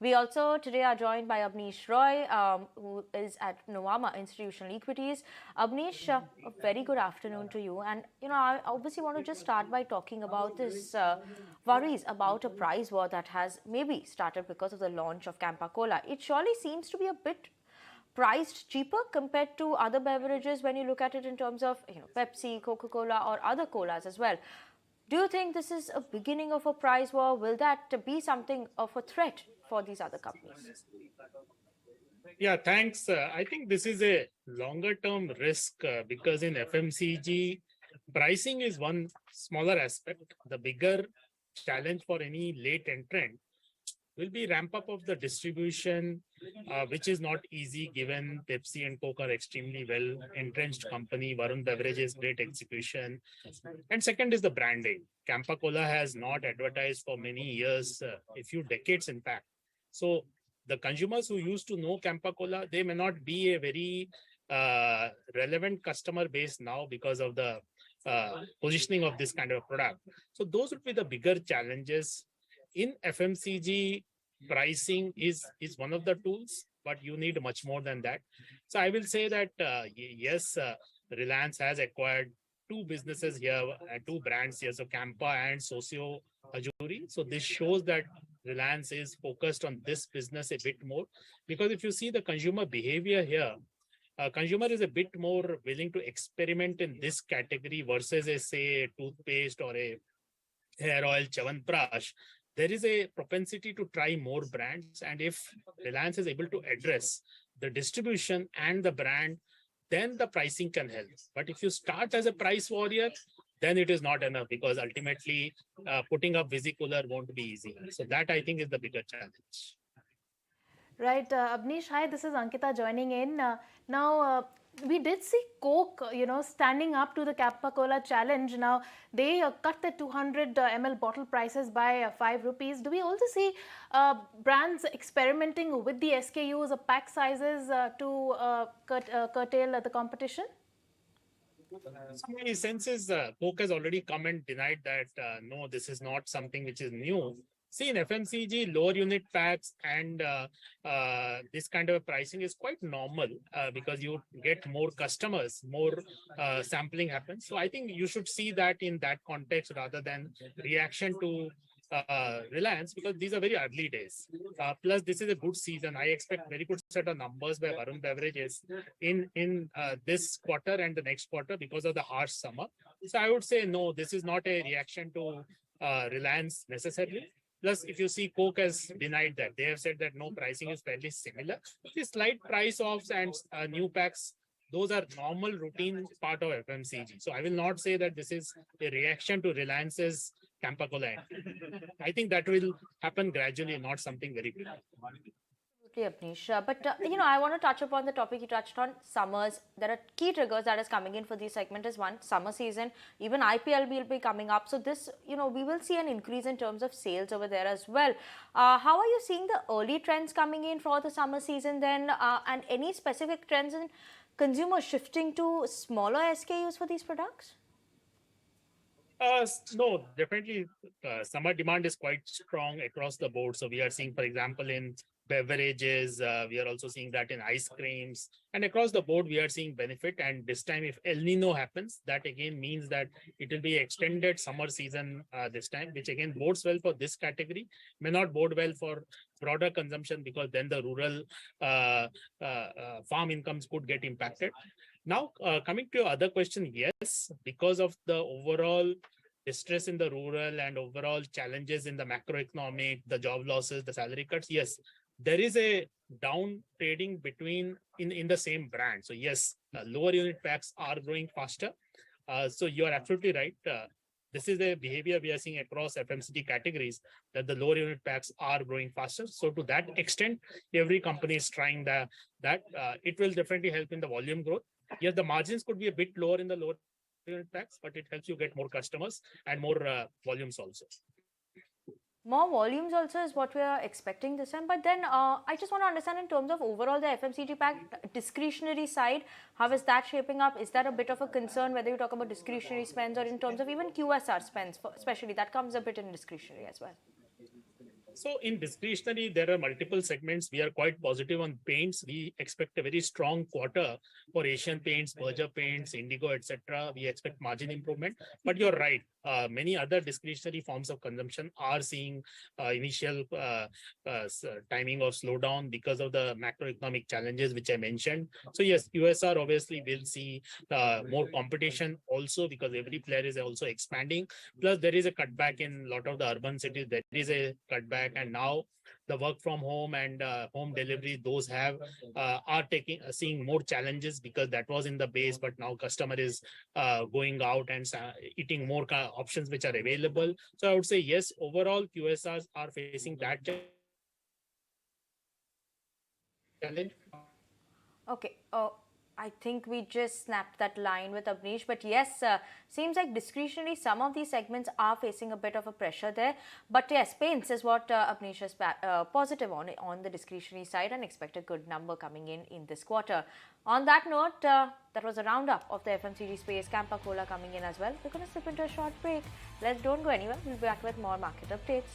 We also today are joined by Abneesh Roy, who is at Nuvama Institutional Equities. Abneesh, a very good afternoon to you. And I obviously want to just start by talking about this worries about a price war that has maybe started because of the launch of Campa Cola. It surely seems to be a bit priced cheaper compared to other beverages when you look at it in terms of Pepsi, Coca-Cola, or other colas as well. Do you think this is a beginning of a price war? Will that be something of a threat for these other companies? Yeah, thanks. I think this is a longer term risk because in FMCG, pricing is one smaller aspect. The bigger challenge for any late entrant will be ramp up of the distribution, which is not easy given Pepsi and Coke are extremely well entrenched company. Varun Beverages great execution, and second is the branding. Campa Cola has not advertised for many years, a few decades in fact. So the consumers who used to know Campa Cola, they may not be a very relevant customer base now because of the positioning of this kind of product. So those would be the bigger challenges. In FMCG, pricing is one of the tools, but you need much more than that. So I will say that yes, Reliance has acquired two businesses here, two brands here, so Campa and Socio Ajuri. So this shows that Reliance is focused on this business a bit more, because if you see the consumer behavior here, consumer is a bit more willing to experiment in this category versus a say toothpaste or a hair oil Chyawanprash. There is a propensity to try more brands, and if Reliance is able to address the distribution and the brand, then the pricing can help. But if you start as a price warrior, then it is not enough, because ultimately putting up Visi-Cooler won't be easy. So that I think is the bigger challenge. Right, Abneesh, hi, this is Ankita joining in. We did see Coke, standing up to the Campa Cola challenge. Now, they cut the 200 ml bottle prices by 5 rupees. Do we also see brands experimenting with the SKUs or pack sizes to curtail the competition? My sense is Coke has already come and denied that no, this is not something which is new. See, in FMCG, lower unit packs and this kind of pricing is quite normal because you get more customers, more sampling happens. So I think you should see that in that context rather than reaction to Reliance, because these are very early days. Plus, this is a good season. I expect very good set of numbers by Varun Beverages in this quarter and the next quarter because of the harsh summer. So I would say no, this is not a reaction to Reliance necessarily. Plus, if you see, Coke has denied that. They have said that no, pricing is fairly similar. The slight price offs and new packs, those are normal routine part of FMCG. So I will not say that this is a reaction to Reliance's Campa Cola. I think that will happen gradually, not something very big. Absolutely, Abneesh. But I want to touch upon the topic you touched on, summers. There are key triggers that is coming in for this segment is one, summer season. Even IPL will be coming up. So this, we will see an increase in terms of sales over there as well. How are you seeing the early trends coming in for the summer season then? And any specific trends in consumers shifting to smaller SKUs for these products? No, definitely summer demand is quite strong across the board. So we are seeing, for example, in beverages, we are also seeing that in ice creams, and across the board we are seeing benefit. And this time, if El Nino happens, that again means that it will be extended summer season this time, which again bodes well for this category, may not bode well for broader consumption, because then the rural farm incomes could get impacted. Now, coming to your other question, yes, because of the overall distress in the rural and overall challenges in the macroeconomic, the job losses, the salary cuts, yes, there is a down trading between in the same brand. So yes, lower unit packs are growing faster. So you are absolutely right. This is the behavior we are seeing across FMCG categories, that the lower unit packs are growing faster. So to that extent, every company is trying that. It will definitely help in the volume growth. Yes, the margins could be a bit lower in the lower unit packs, but it helps you get more customers and more volumes also. More volumes also is what we are expecting this time. But then I just want to understand in terms of overall the FMCG pack discretionary side, how is that shaping up? Is that a bit of a concern, whether you talk about discretionary spends or in terms of even QSR spends, especially that comes a bit in discretionary as well? So in discretionary, there are multiple segments. We are quite positive on paints. We expect a very strong quarter for Asian Paints, Berger Paints, Indigo, etc. We expect margin improvement. But you're right. Many other discretionary forms of consumption are seeing initial timing of slowdown because of the macroeconomic challenges which I mentioned. So yes, USR obviously will see more competition also because every player is also expanding. Plus, there is a cutback in a lot of the urban cities. There is a cutback, and now the work from home and home delivery, those have are seeing more challenges because that was in the base, but now customer is going out and eating more options which are available. So I would say yes, overall QSRs are facing that challenge. Okay. I think we just snapped that line with Abneesh. But yes, seems like discretionary, some of these segments are facing a bit of a pressure there. But yes, paints is what Abneesh is positive on the discretionary side and expect a good number coming in this quarter. On that note, that was a roundup of the FMCG space. Campa Cola coming in as well. We're going to slip into a short break. Don't go anywhere. We'll be back with more market updates.